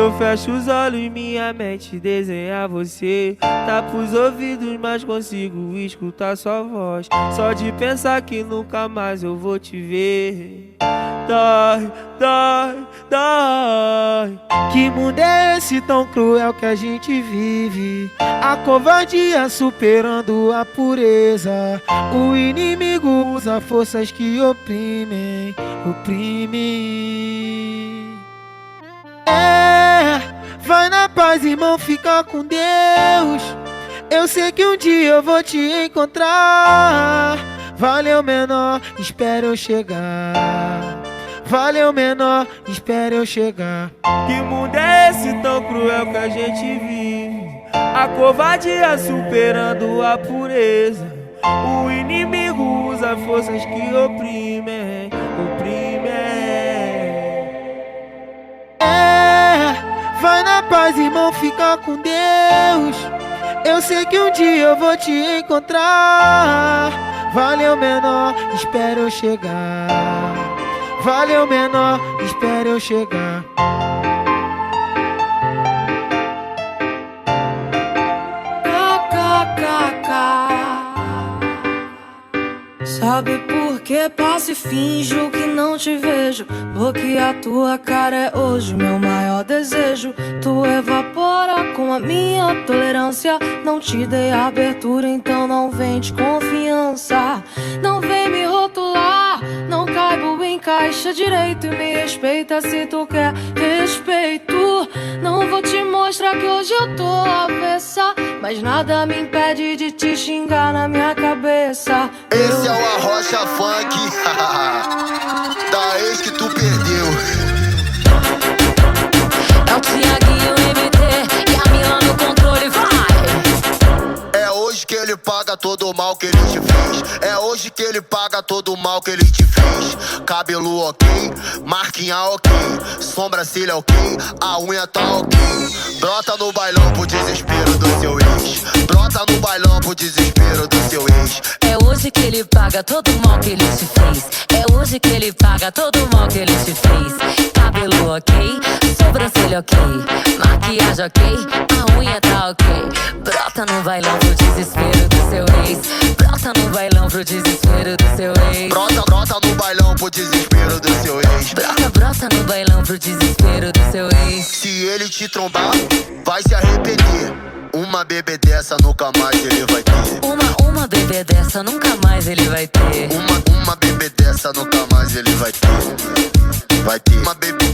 eu fecho os olhos, minha mente desenha você. Tapa os ouvidos, mas consigo escutar sua voz. Só de pensar que nunca mais eu vou te ver. Dói, dói, dói. Que mundo é esse tão cruel que a gente vive? A covardia superando a pureza. O inimigo usa forças que oprimem, oprimem. Vai na paz, irmão, fica com Deus. Eu sei que um dia eu vou te encontrar. Valeu, menor, espera eu chegar. Valeu, menor, espera eu chegar. Que mundo é esse tão cruel que a gente vive? A covardia superando a pureza. O inimigo usa forças que oprimem, oprimem. Vai na paz, irmão, fica com Deus. Eu sei que um dia eu vou te encontrar. Valeu, menor, espera eu chegar. Valeu, menor, espera eu chegar. Sabe por que passo e finjo que não te vejo? Porque a tua cara é hoje meu maior desejo. Tu evapora com a minha tolerância. Não te dei abertura, então não vem de confiança. Não vem me rotular, não caibo em caixa direito. E me respeita se tu quer respeito. Não vou te mostrar que hoje eu tô avessa, mas nada me impede de te xingar na minha cabeça. Esse é o Arrocha Funk da ex que tu perdeu. É o Thiaguinho MT e a Mila no controle, vai! É hoje que ele paga todo o mal que ele te fez. É hoje que ele paga todo o mal que ele te fez. Cabelo ok, marquinha ok, sobrancelha ok, a unha tá ok. Brota no bailão pro desespero do seu ex. Brota no bailão pro desespero do seu ex. É hoje que ele paga todo o mal que ele te fez. É hoje que ele paga todo o mal que ele te fez. Cabelo ok, sobrancelha ok, maquiagem ok, a unha tá ok. Brota no bailão pro desespero do seu ex. Brota no bailão pro desespero do seu ex. Brota no bailão pro desespero do seu ex. Brota no bailão pro desespero do seu ex. Se ele te trombar, vai se arrepender. Uma bebê dessa nunca mais ele vai ter. Uma bebê dessa nunca mais ele vai ter. Uma bebê dessa nunca mais ele vai ter. Vai ter. Uma bebê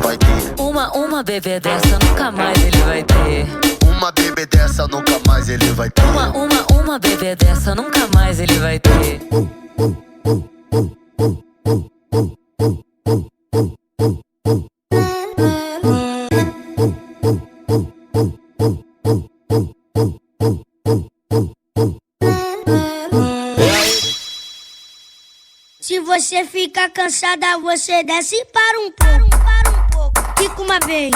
vai ter. Uma bebê dessa nunca mais ele vai ter. Uma bebê dessa nunca mais ele vai ter. Uma bebê dessa nunca mais ele vai ter. Se você fica cansada, você desce e para um pouco. Fica uma vez,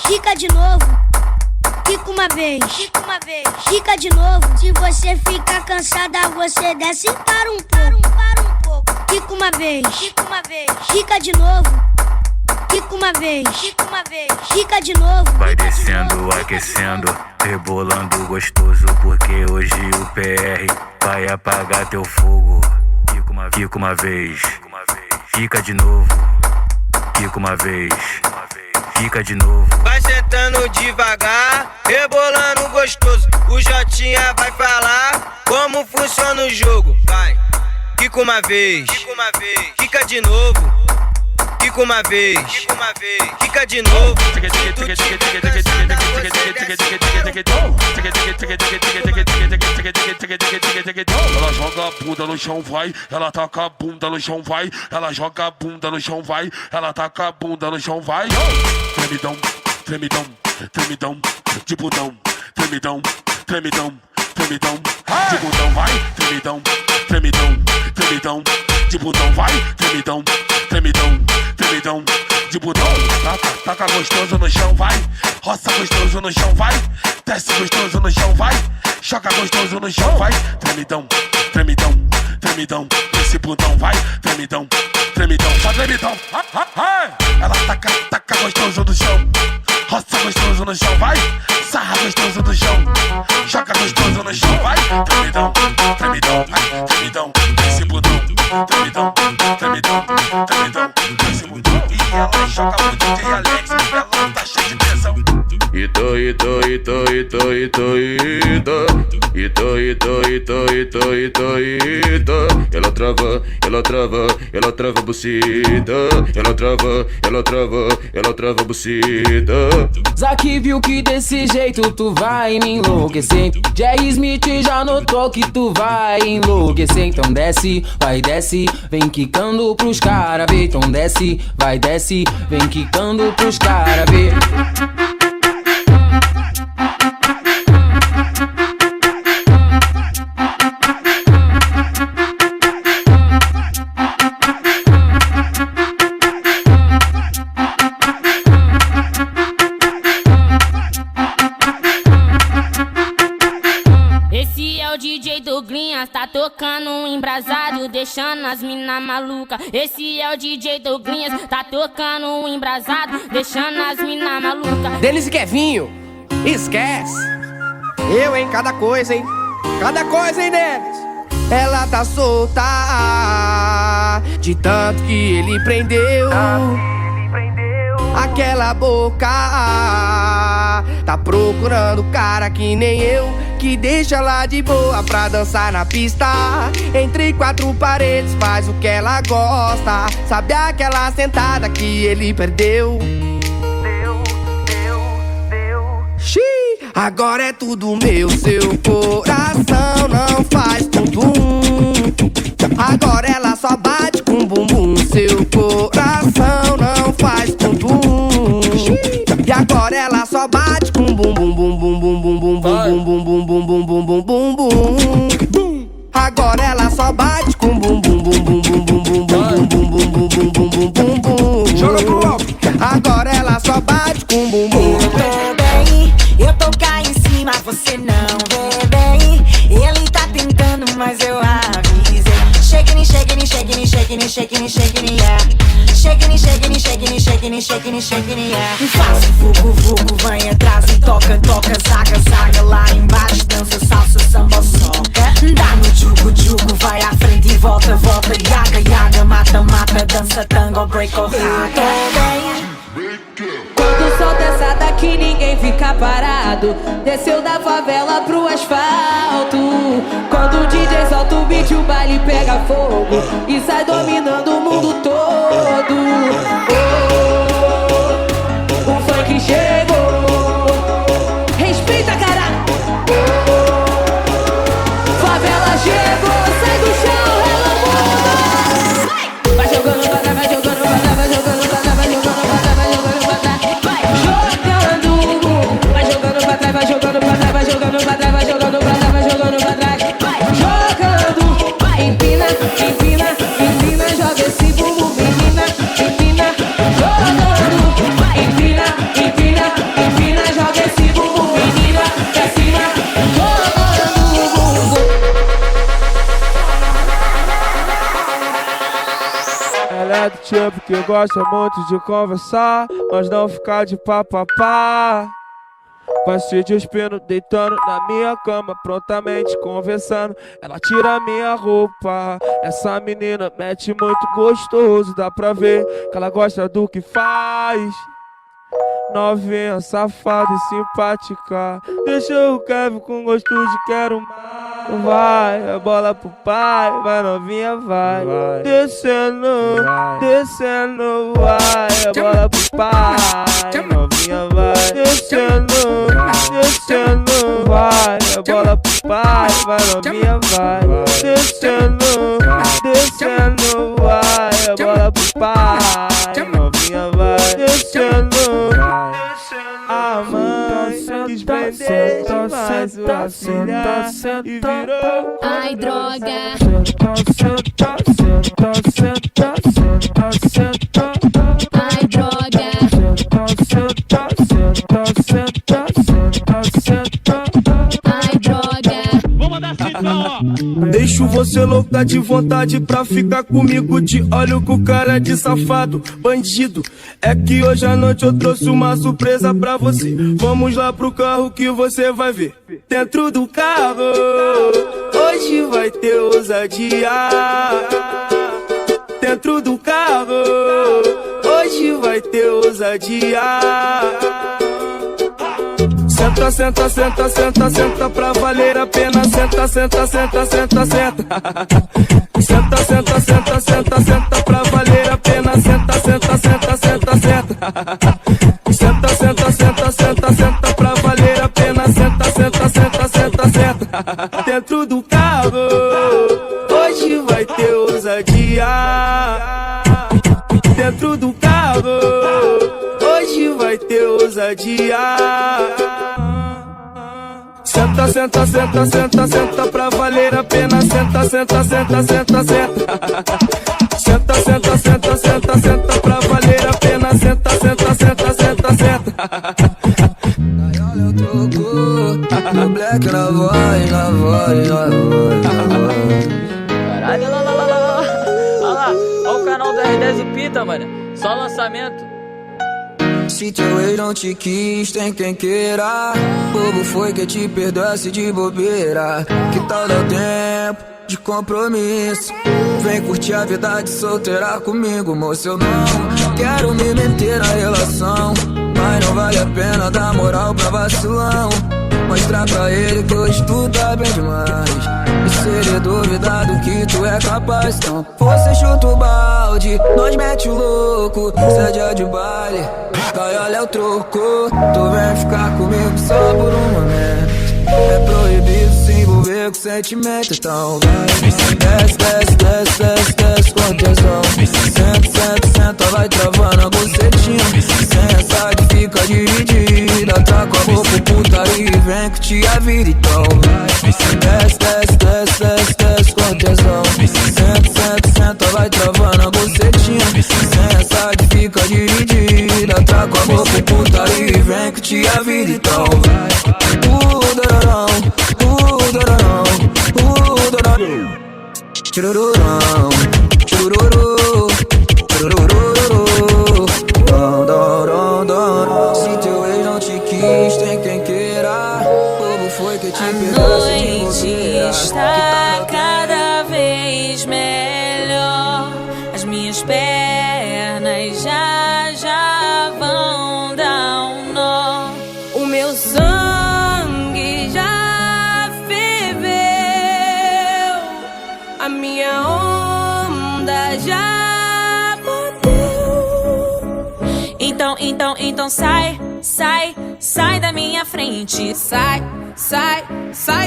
fica de novo. Fica uma vez, fica de novo. Se você fica cansada, você desce e para um pouco. Fica uma vez, fica de novo. Fica uma vez, fica de novo. Vai descendo, aquecendo, rebolando gostoso, porque hoje o PR vai apagar teu fogo. Fica uma vez, fica de novo. Fica uma vez, fica de novo. Vai sentando devagar, rebolando gostoso. O Jotinha vai falar como funciona o jogo. Vai, fica uma vez, fica de novo. Fica uma vez, fica de novo. Ela joga a bunda no chão, vai. Ela taca a bunda no chão, vai. Ela joga a bunda no chão, vai. Ela taca a bunda no chão, vai. Tremidão, tremidão, tremidão, de bundão. Tremidão, tremidão, tremidão, de bundão, vai. Tremidão, tremidão, tremidão, de bundão, vai. Tremidão, tremidão, tremidão, de bundão. Taca gostoso no chão, vai. Roça gostoso no chão, vai. Desce gostoso no chão, vai. Choca gostoso no chão, vai. Tremidão, tremidão, tremidão, esse bundão, vai. Tremidão, tremidão, só tremidão. Ela taca gostoso no chão. sarra gostoso no chão, vai. Sarra gostoso no chão. Joga gostoso no chão, vai. Tremidão, tremidão, vai. Tremidão, esse budão. Tremidão, tremidão, tremidão, esse budão. E ela joga o DJ Alex, ela tá cheia de pressão. Ito. Ela trava a buceta. Ela trava a buceta. Zack viu que desse jeito tu vai me enlouquecer. Jerry Smith já notou que tu vai enlouquecer. Então desce, vai desce, vem quicando pros cara ver. Então desce, vai desce, vem quicando pros cara ver. Tá tocando um embrasado, deixando as mina maluca. Esse é o DJ Douglinhas, tá tocando um embrasado, deixando as mina maluca. Denis e Kevinho, esquece. Eu, hein, cada coisa, hein. Cada coisa, hein, Denis. Ela tá solta de tanto que ele prendeu. Aquela boca tá procurando cara que nem eu, que deixa ela de boa pra dançar na pista. Entre quatro paredes faz o que ela gosta. Sabe aquela sentada que ele perdeu? Xiii, agora é tudo meu. Seu coração não faz bumbum. Agora ela só bate com bumbum. Seu coração não faz bumbum. E agora ela só bate com bum bum bum bum bum bum bum bum bum bum bum bum bum bum bum bum. Agora ela só bate com bum bum bum bum bum bum bum bum bum bum bum bum bum bum bum. Joga pro alto. Agora ela só bate com bum bum. Eu tô bem, eu tô cá em cima, você não vê bem. Ele tá tentando, mas eu avisei. Shaking, shaking, shaking, shaking, shaking, shaking, yeah. Shaking, shaking, shaking, shaking, shaking, shaking, yeah. Faça vucu, vucu, vem atrás e toca, toca, zaga, zaga. Lá embaixo dança, salsa, samba, soca. Dá no jugo, jugo, vai à frente e volta, volta. Yaga, yaga, mata, mata, dança, tango, break or raga. Quando solta essa daqui ninguém fica parado. Desceu da favela pro asfalto. Quando o DJ solta o beat o baile pega fogo e sai dominando o mundo todo. Oh, o funk chegou. Respeita, caralho. Favela chegou, sai do chão, ela muda. Vai jogando pra trás, vai jogando pra trás, vai jogando pra trás, vai jogando pra trás, vai jogando pra trás. Vai jogando pra trás, vai jogando pra trás, vai jogando pra trás, vai jogando pra trás, vai jogando pra trás. Jogando, empina, empina, empina, joga esse bumbum, menina, empina, jogando, empina, empina, empina, joga esse bumbum, menina, pra cima, jogando o bumbum. Ela é do tipo que gosta muito de conversar, mas não ficar de papapá. Vai se despindo, deitando na minha cama, prontamente conversando. Ela tira minha roupa. Essa menina mete muito gostoso, dá pra ver que ela gosta do que faz. Novinha, safada e simpática. Deixa o Kevin com gosto de quero mais. Vai, a bola pro pai, vai novinha, vai. Descendo, descendo, vai, a bola pro pai, novinha, vai. Descendo, descendo, vai, a bola pro pai, vai novinha, vai. Descendo, descendo, vai, a bola pro pai, novinha, vai. Descendo, a mãe quis prender demais o auxiliar e virou. Ai, droga. Ai, droga. Ai, droga. Vou mandar assim então, ó. Deixo você louca de vontade pra ficar comigo. Te olho com cara de safado, bandido. É que hoje à noite eu trouxe uma surpresa pra você. Vamos lá pro carro que você vai ver. Dentro do carro, hoje vai ter ousadia. Dentro do carro, hoje vai ter ousadia. Senta, senta, senta, senta, senta pra valer a pena. Senta, senta, senta, senta, senta. Senta, senta, senta, senta, senta pra valer a pena. Senta, senta, senta, senta, senta. Senta, senta, senta, senta, senta pra valer a pena. Senta, senta, senta, senta, senta. Dentro do carro, hoje vai ter ousadia. Dentro do carro, hoje vai ter ousadia. Senta, senta, senta, senta, senta pra valer a pena. Senta, senta, senta, senta, senta. Senta, senta, senta, senta, senta pra valer a pena. Senta, senta, senta, senta, senta. Olha o troco, o black na voz, na voz, na voz, na voz. Caralho, lá, lá, lá, lá, lá. Olha lá, olha o canal do R10 e Pita, mano. Só lançamento. Se teu ex não te quis, tem quem queira. Bobo foi que te perdoasse de bobeira. Que tal dar tempo de compromisso? Vem curtir a vida de solteira comigo, moço. Eu não quero me meter na relação, mas não vale a pena dar moral pra vacilão. Mostrar pra ele que hoje tu tá bem demais. E se ele duvidar do que tu é capaz, então você chuta o balde, nós mete o louco. Seja de baile, cai, olha o troco. Tu vem ficar comigo só por um momento. É proibido se envolver com sentimento, então vai. Desce, desce, desce, desce, desce com tesão. Senta, senta, senta, vai travando a bucetinha. Sem essa que fica dividida, tá com a boca putaria e vem que te a vida, então vai. Desce, desce, desce, desce, desce com tesão. Senta, senta, senta, vai travando a bucetinha. Sem essa que fica dividida, tá com a boca putaria e vem que te a vida, então vai. Churururão, chururu, churururu. Se teu ex não te quis, tem quem queira. Como foi que te perdoasse de bobeira? Está cada vez melhor. As minhas pernas já vão dar um nó. O meu sangue já ferveu. A minha onda já bateu. Então sai da minha frente. Sai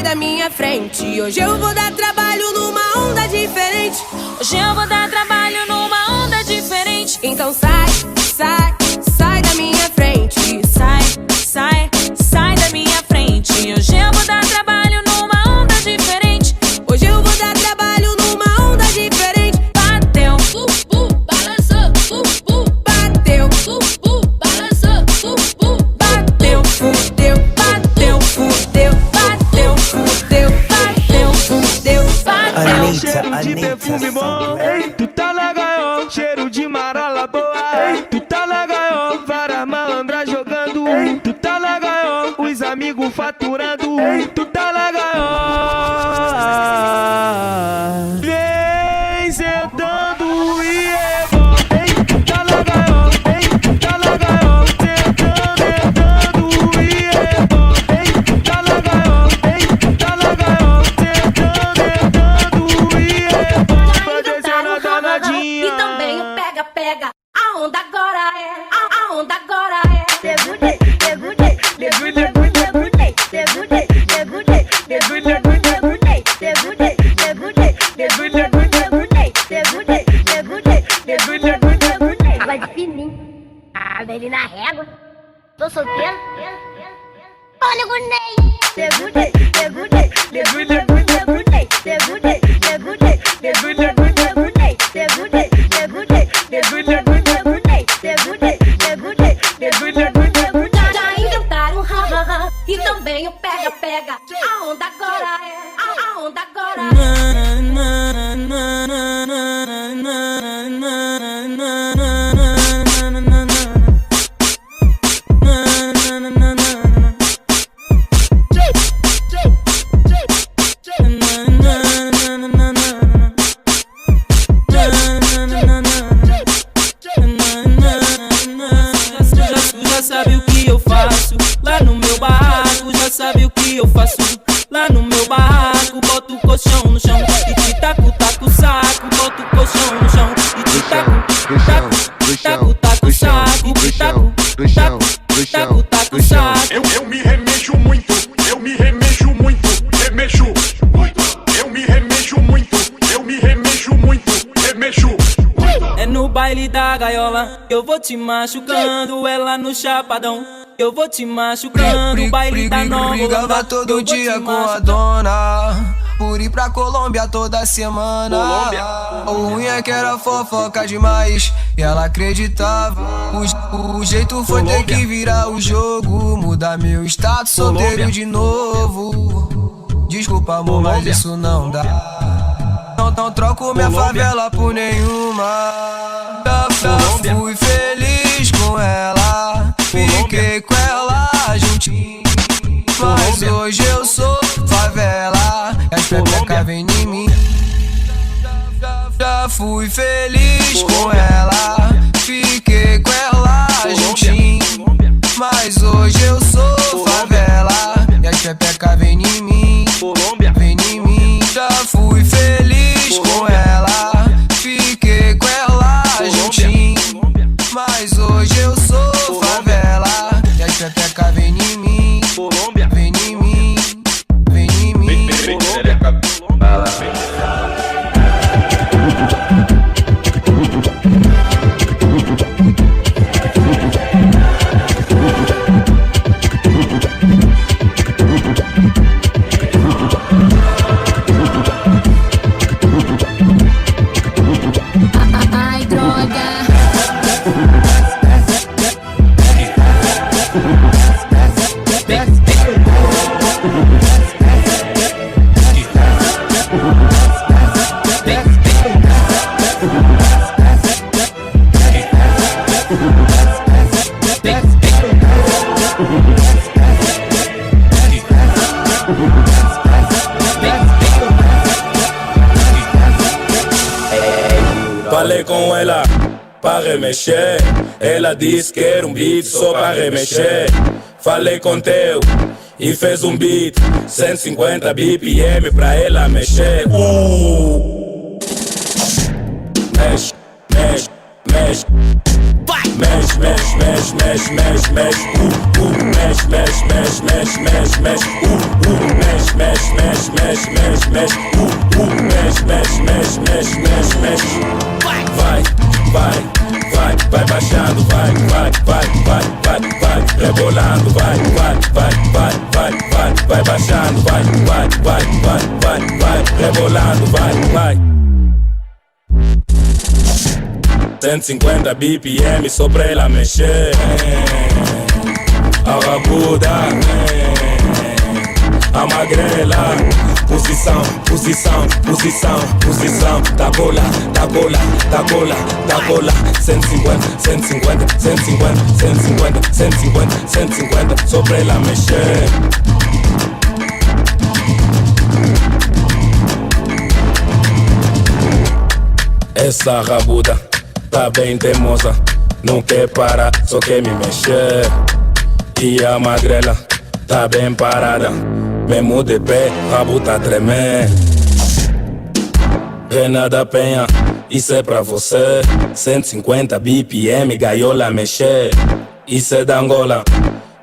da minha frente. Hoje eu vou dar trabalho numa onda diferente. Hoje eu vou dar trabalho numa onda diferente. Então sai da minha frente. Sai da minha frente. Hoje eu vou dar trabalho numa onda diferente. Hoje eu vou dar trabalho numa onda diferente. Bateu, balançou, bateu, balançou, bateu, fudeu, bateu, fudeu, bateu, fudeu, bateu, fudeu, bateu. Cheiro de perfume bom, ei, tu tá na gaiola. Cheiro de marola boa, ei, tu tá na gaiola. Várias malandras jogando, ei, tu tá na gaiola. Os amigos faturando, ei, tu tá na gaiola. Vem sentando e rebola, ei, tu tá na gaiola, ei, tu tá na gaiola. Sentando e rebola, ei, tu tá na gaiola, ei, tu tá na gaiola. Sentando e rebola, vai descendo a danadinha. E também o pega, a onda agora é, a onda agora é. Água de fininho. Ele na régua. Tô solteiro. Olha o Ney. Segundei. Já inventaram e também o pega, a onda agora é, a onda agora é. que eu faço lá no meu barraco, já sabe o que eu faço lá no meu barraco. Boto o colchão no chão e te taco, taco o saco. Boto o colchão no chão e te taco, taco, taco o saco. E te taco, taco, taco o saco. Eu me remexo muito, eu me remexo muito, remexo muito. Eu me remexo muito, eu me remexo muito, remexo muito. É no baile da gaiola, eu vou te machucando. Ela no chapadão, eu vou te machucando. Baile da nova, brigava todo dia com a dona, por ir pra Colômbia toda semana. O ruim é que era fofoca demais e ela acreditava. O jeito foi ter que virar o jogo, mudar meu status solteiro de novo. Desculpa amor, mas isso não dá. Não troco minha favela por nenhuma. Já fui feliz com ela, fiquei com ela juntinho. Mas hoje eu sou favela e as pepecas vem em mim. Já fui feliz com ela, fiquei com ela juntinho. Mas hoje eu sou favela e as pepecas vem em mim. Vem em mim. Já fui feliz com ela, fiquei com ela juntinho. Mas hoje eu sou favela e as pepecas vem em mim. Vem em mim, vem em mim. Ai, droga. Falei com ela pra remexer, ela disse que era um beat só pra remexer. Falei com teu e fez um beat 150 BPM pra ela mexer. Mexe, mexe, mexe. Mexe, mexe, mexe, mexe, mexe, mexe. Mexe, mexe, mexe, mexe, mexe, mexe. Mexe, mexe, mexe, mexe, mexe, mexe. Mexe, mexe, mexe, mexe, mexe, mexe. Vai, vai, vai, vai baixando, vai, vai, vai, vai, vai, vai, rebolando, vai, vai, vai, vai, vai, vai, vai baixando, vai, vai, vai, vai, vai, vai, rebolando, vai, vai. 150 BPM só pra ela mexer. A rabuda, a magrela. Posição, posição, posição, posição. Tá bola, tá bola, tá bola, tá bola. 150, 150, 150, 150, 150, 150 só pra ela mexer. Essa rabuda tá bem teimosa, não quer parar, só quer me mexer. E a magrela tá bem parada, mesmo de pé, rabo tá tremendo. Renata Penha, isso é pra você. 150 BPM, gaiola mexer. Isso é da Angola,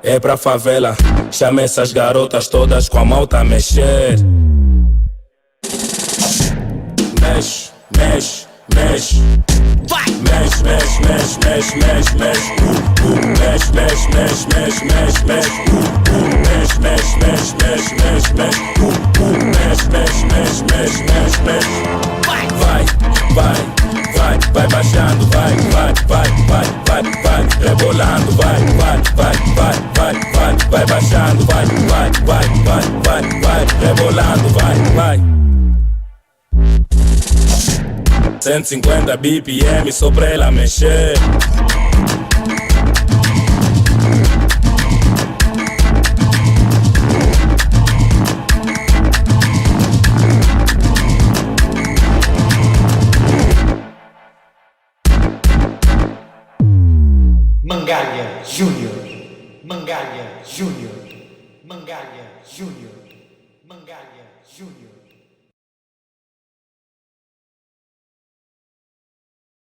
é pra favela. Chama essas garotas todas com a mão tá mexer. Mexe, mexe, mexe. Mexe, mexe, mexe, mexe, mexe, mexe. Mexe, mexe, mexe, mexe, mexe, mexe. Mexe, mexe, mexe, mexe, mexe, mexe. Mexe, mexe, mexe, mexe, mexe, mexe. Vai, vai, vai, vai baixando, vai, vai, vai, vai, vai, vai, rebolando, vai, vai, vai, vai, vai, vai, vai baixando, vai, vai, vai, vai, vai, vai, rebolando, vai, vai. 150 BPM só pra ela mexer. Mangalha Júnior. Mangalha Júnior. Mangalha Júnior. Mangalha Júnior.